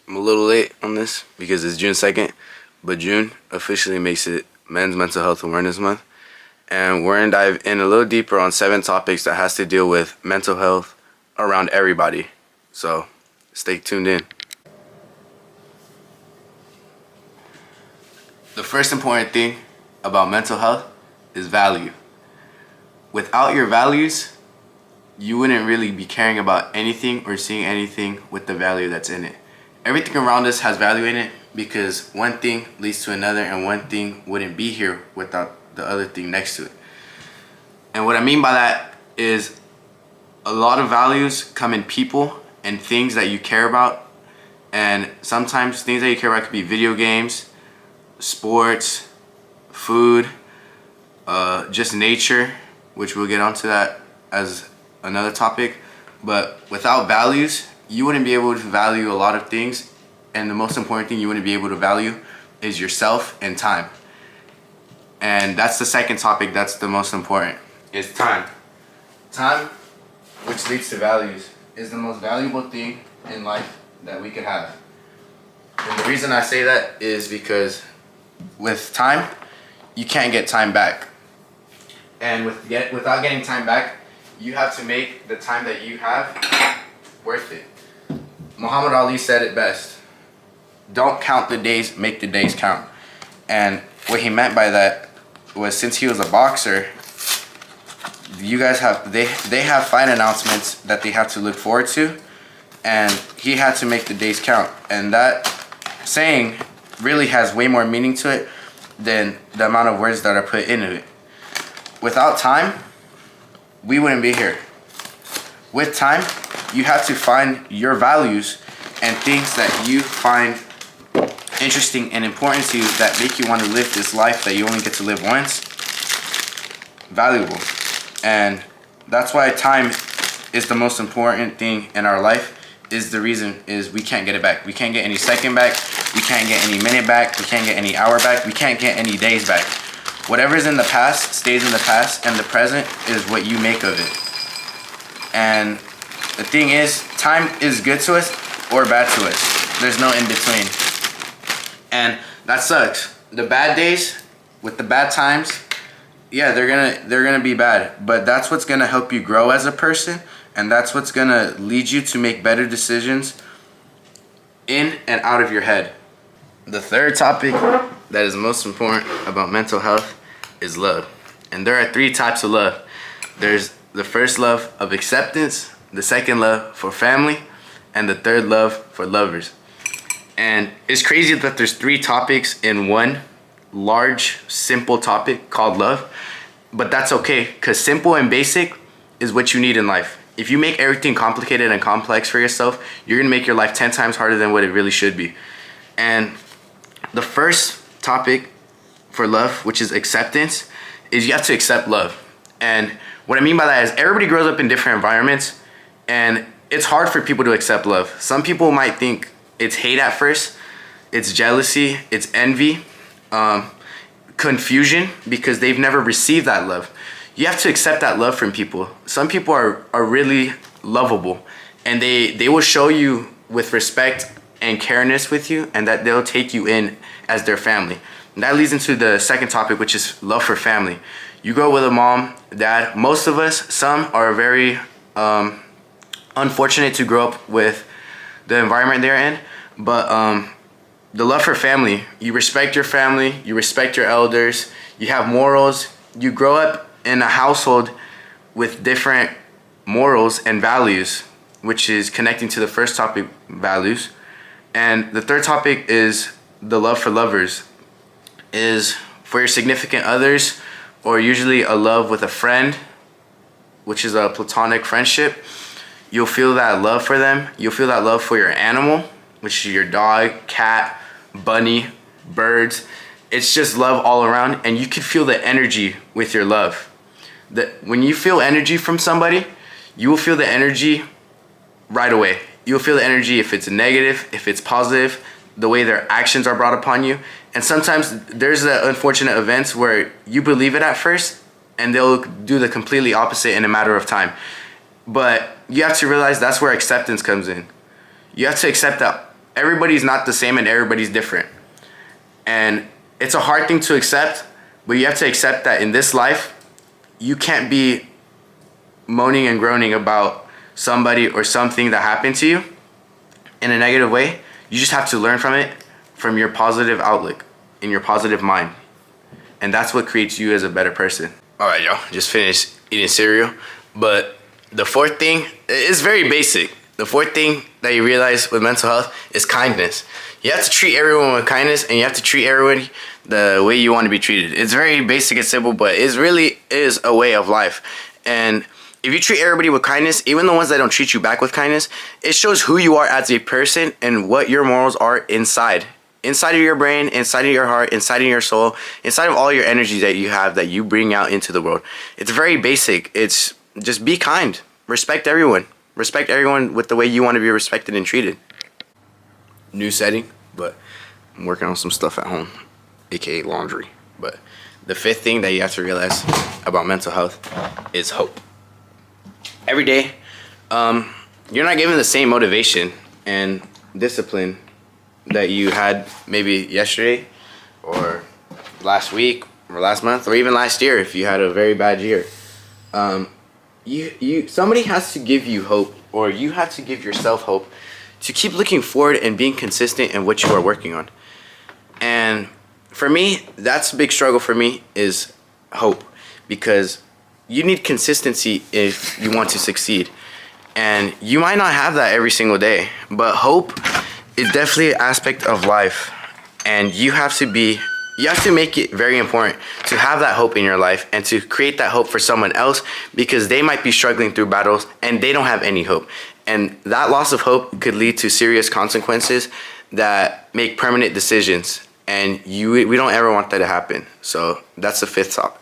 I'm a little late on this because it's June 2nd, but June officially makes it Men's Mental Health Awareness Month. And we're going to dive in a little deeper on 7 topics that has to deal with mental health around everybody. So stay tuned in. The first important thing about mental health is value. Without your values, you wouldn't really be caring about anything or seeing anything with the value that's in it. Everything around us has value in it because one thing leads to another, and one thing wouldn't be here without the other thing next to it. And what I mean by that is a lot of values come in people and things that you care about. And sometimes things that you care about could be video games, sports, food, just nature, which we'll get onto that as another topic. But without values, you wouldn't be able to value a lot of things, and the most important thing you wouldn't be able to value is yourself and time. And that's the second topic that's the most important, is time. Time, which leads to values, is the most valuable thing in life that we could have. And the reason I say that is because with time, you can't get time back. And without getting time back, you have to make the time that you have worth it. Muhammad Ali said it best: don't count the days, make the days count. And what he meant by that was, since he was a boxer, you guys have they have fight announcements that they have to look forward to, and he had to make the days count. And that saying really has way more meaning to it than the amount of words that are put into it. Without time, we wouldn't be here. With time, you have to find your values and things that you find interesting and important to you that make you want to live this life that you only get to live once valuable. And that's why time is the most important thing in our life. Is the reason is we can't get it back. We can't get any second back. We can't get any minute back. We can't get any hour back. We can't get any days back. Whatever's in the past stays in the past, and the present is what you make of it. And the thing is, time is good to us or bad to us. There's no in between. And that sucks. The bad days with the bad times, yeah, they're gonna be bad. But that's what's gonna help you grow as a person, and that's what's gonna lead you to make better decisions in and out of your head. The third topic that is most important about mental health is love. And there are 3 types of love. There's the first love of acceptance, the second love for family, and the third love for lovers. And it's crazy that there's 3 topics in one large, simple topic called love. But that's okay, because simple and basic is what you need in life. If you make everything complicated and complex for yourself, you're gonna make your life 10 times harder than what it really should be. And the first topic for love, which is acceptance, is you have to accept love. And what I mean by that is everybody grows up in different environments, and it's hard for people to accept love. Some people might think it's hate at first, it's jealousy, it's envy, confusion, because they've never received that love. You have to accept that love from people. Some people are really lovable, and they will show you with respect and careness with you, and that they'll take you in as their family. And that leads into the second topic, which is love for family. You grow with a mom, dad. Most of us, some are very unfortunate to grow up with the environment they're in, but the love for family, you respect your family, you respect your elders, you have morals, you grow up in a household with different morals and values, which is connecting to the first topic, values. And the third topic is the love for lovers, is for your significant others, or usually a love with a friend, which is a platonic friendship. You'll feel that love for them. You'll feel that love for your animal, which is your dog, cat, bunny, birds. It's just love all around, and you can feel the energy with your love. When you feel energy from somebody, you will feel the energy right away. You'll feel the energy if it's negative, if it's positive, the way their actions are brought upon you. And sometimes there's the unfortunate events where you believe it at first, and they'll do the completely opposite in a matter of time. But you have to realize that's where acceptance comes in. You have to accept that everybody's not the same and everybody's different. And it's a hard thing to accept, but you have to accept that in this life, you can't be moaning and groaning about somebody or something that happened to you in a negative way. You just have to learn from it, from your positive outlook, in your positive mind. And that's what creates you as a better person. All right, y'all, just finished eating cereal. But the fourth thing is very basic. The fourth thing that you realize with mental health is kindness. You have to treat everyone with kindness, and you have to treat everyone the way you want to be treated. It's very basic and simple, but it really is a way of life. And if you treat everybody with kindness, even the ones that don't treat you back with kindness, it shows who you are as a person and what your morals are inside of your brain, inside of your heart, inside of your soul, inside of all your energy that you have that you bring out into the world. It's very basic. It's just be kind. Respect everyone. Respect everyone with the way you want to be respected and treated. New setting, but I'm working on some stuff at home, aka laundry. But the fifth thing that you have to realize about mental health is hope. Every day, you're not given the same motivation and discipline that you had maybe yesterday or last week or last month or even last year if you had a very bad year. Somebody has to give you hope, or you have to give yourself hope to keep looking forward and being consistent in what you are working on. And for me, that's a big struggle for me, is hope, because you need consistency if you want to succeed. And you might not have that every single day, but hope is definitely an aspect of life. And you have to make it very important to have that hope in your life and to create that hope for someone else, because they might be struggling through battles and they don't have any hope. And that loss of hope could lead to serious consequences that make permanent decisions. And we don't ever want that to happen. So that's the fifth topic.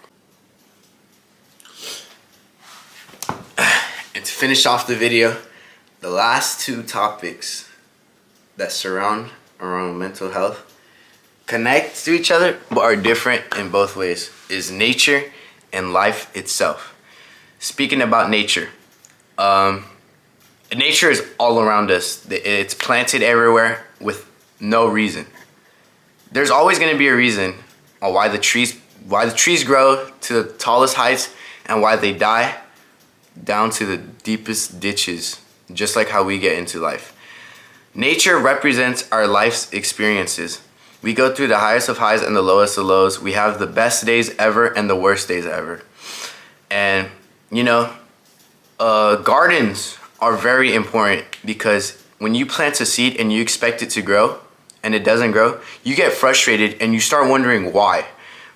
And to finish off the video, the last two topics that surround around mental health connect to each other but are different in both ways is nature and life itself. Speaking about nature, nature is all around us. It's planted everywhere with no reason. There's always going to be a reason on why the trees grow to the tallest heights and why they die down to the deepest ditches, just like how we get into life. Nature represents our life's experiences. We go through the highest of highs and the lowest of lows. We have the best days ever and the worst days ever. And, gardens are very important, because when you plant a seed and you expect it to grow and it doesn't grow, you get frustrated and you start wondering why.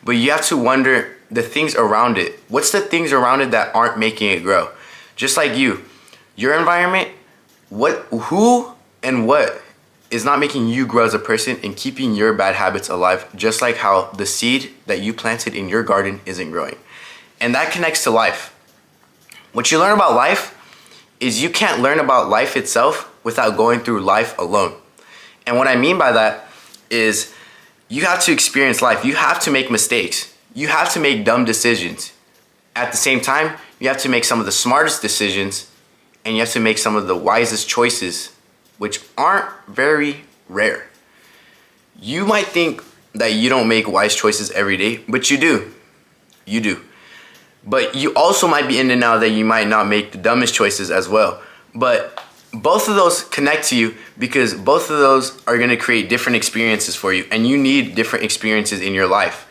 But you have to wonder the things around it. What's the things around it that aren't making it grow? Just like your environment, who and what is not making you grow as a person and keeping your bad habits alive, just like how the seed that you planted in your garden isn't growing. And that connects to life. What you learn about life is you can't learn about life itself without going through life alone. And what I mean by that is you have to experience life. You have to make mistakes. You have to make dumb decisions. At the same time, you have to make some of the smartest decisions, and you have to make some of the wisest choices, which aren't very rare. You might think that you don't make wise choices every day, but you do. You do. But you also might be in the now that you might not make the dumbest choices as well. But both of those connect to you, because both of those are going to create different experiences for you, and you need different experiences in your life.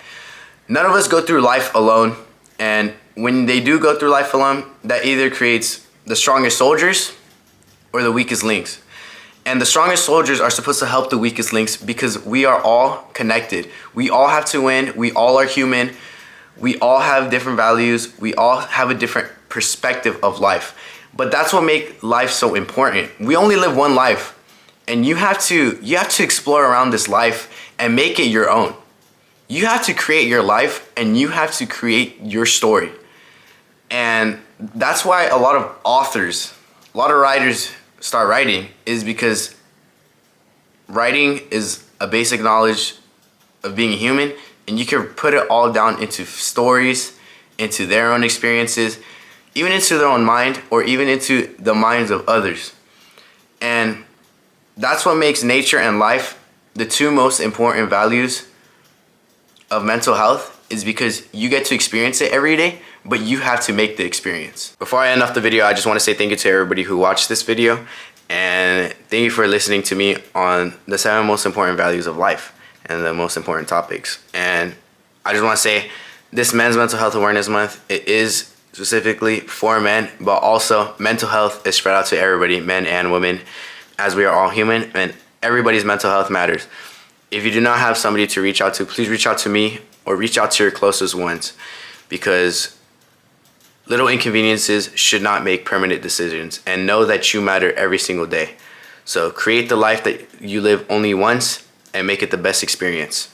None of us go through life alone, and when they do go through life alone, that either creates the strongest soldiers or the weakest links. And the strongest soldiers are supposed to help the weakest links, because we are all connected. We all have to win. We all are human. We all have different values. We all have a different perspective of life. But that's what makes life so important. We only live one life, and you have to explore around this life and make it your own. You have to create your life, and you have to create your story. And that's why a lot of authors, a lot of writers start writing, is because writing is a basic knowledge of being a human, and you can put it all down into stories, into their own experiences, even into their own mind, or even into the minds of others. And That's what makes nature and life the two most important values of mental health, is because you get to experience it every day, but you have to make the experience. Before I end off the video, I just want to say thank you to everybody who watched this video, and thank you for listening to me on the 7 most important values of life and the most important topics. And I just want to say, this Men's Mental Health Awareness Month, it is specifically for men, but also mental health is spread out to everybody, men and women, as we are all human, and everybody's mental health matters. If you do not have somebody to reach out to, please reach out to me or reach out to your closest ones, because little inconveniences should not make permanent decisions, and know that you matter every single day. So create the life that you live only once and make it the best experience.